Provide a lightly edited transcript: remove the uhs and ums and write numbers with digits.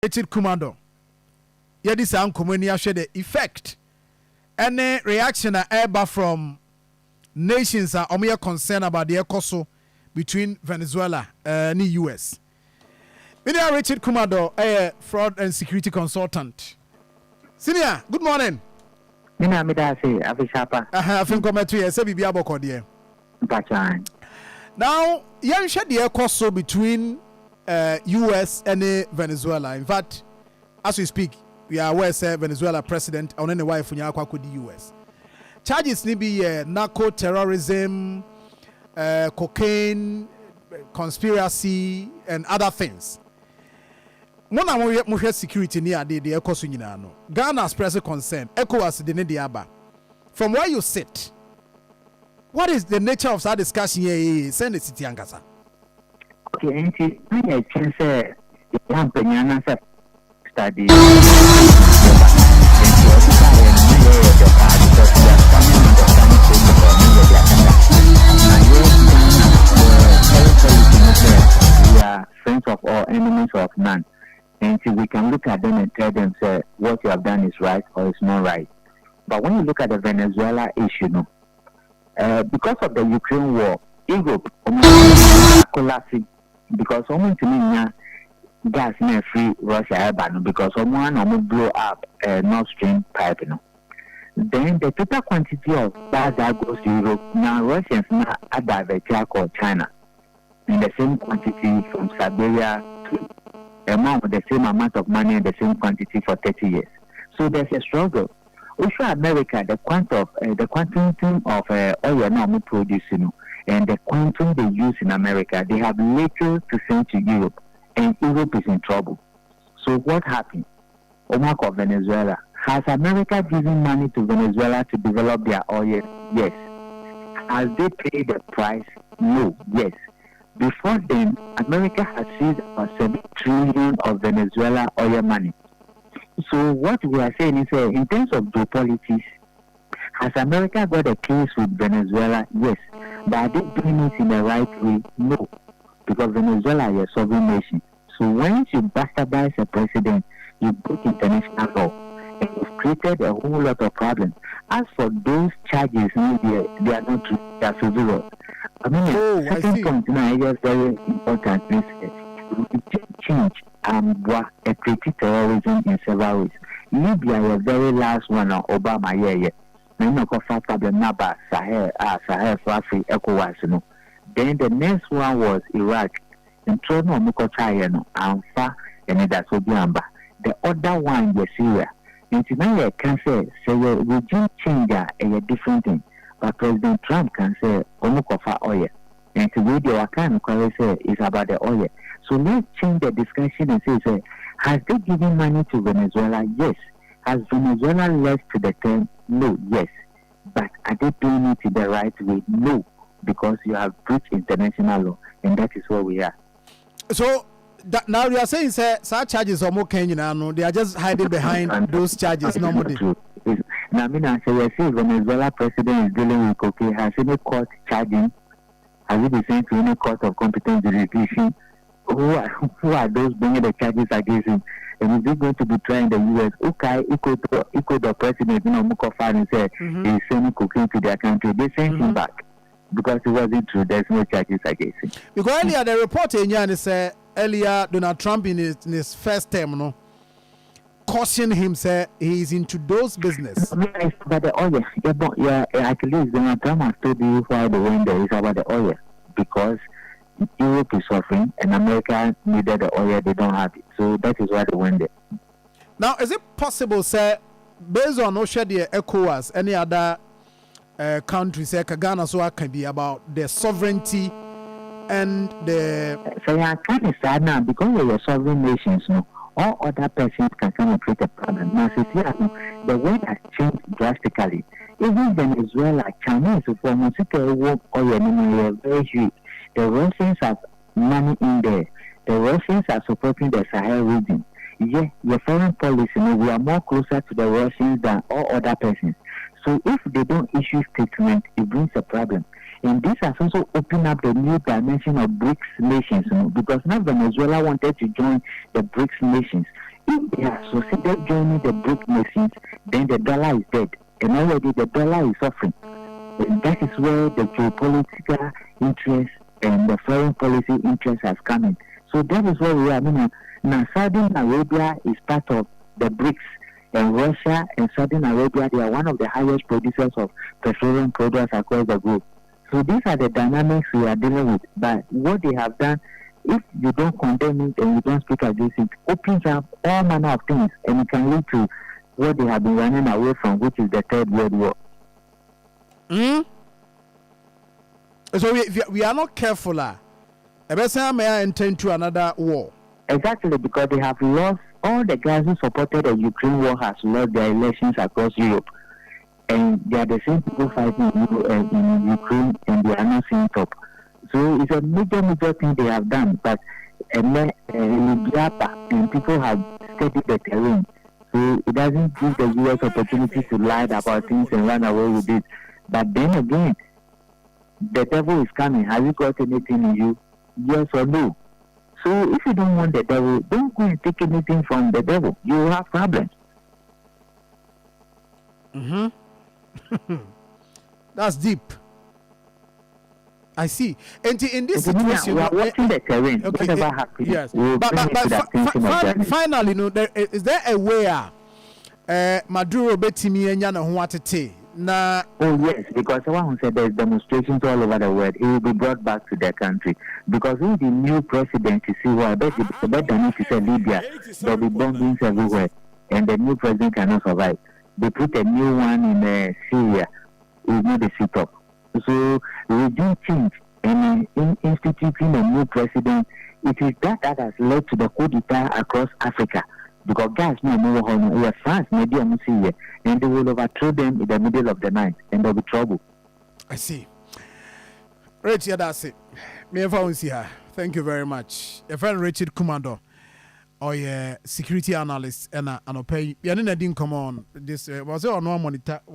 Richard Kumadoe. Yedi sa nkomani ahwe the effect any reaction eba from nations are omo concerned about the ekoso between Venezuela and the US. Senior Richard Kumadoe, fraud and security consultant. Senior, good morning. Mina midase afishapa. I think come to you say bibia boko there. Now, yan share the ekoso between US and Venezuela. In fact, as we speak, we are aware say Venezuela president on any wife funya akwa the US. Charges ni be narco terrorism, cocaine, conspiracy and other things. Mona mo security ni ade de ekoso nyina no. Ghana express concern. ECOWAS de ne de aba. From where you sit, what is the nature of that discussion here? Send the city ankasa. Okay, and I can say the company study. We are friends of all, enemies of none. And so we can look at them and tell them, say, what you have done is right or it's not right. But when you look at the Venezuela issue, because of the Ukraine war, Europe collapsing because someone to me gas near free Russia because someone blow up Nord Stream pipe. Then the total quantity of gas that goes to Europe now Russians now are diverted or China in the same quantity from Siberia to amount the same amount of money and the same quantity for 30 years. So there's a struggle. Also, America, the quantum of oil now producing and the quantum they use in America, they have little to send to Europe, and Europe is in trouble. So what happened? Omar of Venezuela. Has America given money to Venezuela to develop their oil? Yes. Has they paid the price? No. Yes. Before then, America has seized about 7 trillion of Venezuela oil money. So what we are saying is, in terms of geopolitics, has America got a case with Venezuela? Yes. But are they doing it in the right way? No. Because Venezuela is a sovereign nation. So once you bastardize a president, you break international law. And you've created a whole lot of problems. As for those charges, they are not true. They are frivolous. I mean, second point now is very important. Is change a treaty terrorism in several ways. Libya, the very last one on Obama, Then the next one was Iraq. And the other one was Syria. And tonight I can say regime change a different thing. But President Trump can say Omukofa oil. And the way they can say is about the oil. So let's change the discussion and say, has they given money to Venezuela? Yes. Has Venezuela left to the term? No. Yes. But are they doing it in the right way? No. Because you have breached international law, and that is where we are. So now you are saying, sir, such charges are more Kenyan, they are just hiding behind those charges normally. Now, I mean, I say, Venezuela president is dealing with cocaine. Has any court charging? Has it been sent to any court of competent jurisdiction? Who are those bringing the charges against him? And is he going to be trying the U.S.? Okay, equal the president, Mukofa, and say he's sending cocaine to their country. They sent him back because it wasn't true. There's no charges against him. Because earlier the report in Yan said earlier Donald Trump in his first term, cautioned him, say he's into those business. But the oil, at least Donald Trump has told you why the window is about the oil because Europe is suffering and America needed the oil, they don't have it. So that is why they went there. Now, is it possible, sir, based on Oshadi ECOWAS, any other countries, Ghana, so I can be about the sovereignty and the. So, yeah, kind of sad now because we are sovereign nations, all other persons can come and create a problem. Now, the world has changed drastically. Even Venezuela, Chinese, for oil, very huge. The Russians have money in there. The Russians are supporting the Sahel region. Yeah, the foreign policy, we are more closer to the Russians than all other persons. So if they don't issue statement, it brings a problem. And this has also opened up the new dimension of BRICS nations, because now Venezuela wanted to join the BRICS nations. If they have succeeded joining the BRICS nations, then the dollar is dead. And already the dollar is suffering. And that is where the geopolitical interest and the foreign policy interest has come in. So that is where we are. Now Saudi Arabia is part of the BRICS. And Russia and Saudi Arabia, they are one of the highest producers of petroleum products across the globe. So these are the dynamics we are dealing with. But what they have done, if you don't condemn it and you don't speak against it, opens up all manner of things, and it can lead to what they have been running away from, which is the Third World War. So we are not careful. Ebesa may enter into another war. Exactly, because they have lost. All the guys who supported the Ukraine war has lost their elections across Europe. And they are the same people fighting in Ukraine, and they are not seeing top. So it's a major thing they have done. But and people have studied the terrain. So it doesn't give the US opportunity to lie about things and run away with it. But then again, the devil is coming. Have you got anything in you? Yes or no? So if you don't want the devil, don't go and take anything from the devil. You will have problems. That's deep. I see. And in this situation, we are watching the terrain. Okay, whatever happens, yes. But finally, is there a way Maduro betimi enya na ho atete? Na oh yes, because someone said there's demonstrations all over the world. It will be brought back to their country because if the new president is here, I bet than if it's Libya, there'll be bombings everywhere, and the new president cannot survive. They put a new one in Syria. It will not be sit up. So regime change and instituting a new president, it is that has led to the coup d'etat across Africa. Because guys we are France, maybe Syria, and they will overthrow them in the middle of the night, and there'll be trouble. I see. Richard, that's it. Me and see her. Thank you very much. A friend Richard Kumadoe, or security analyst, and pay. You didn't come on this. Was it or no monitor?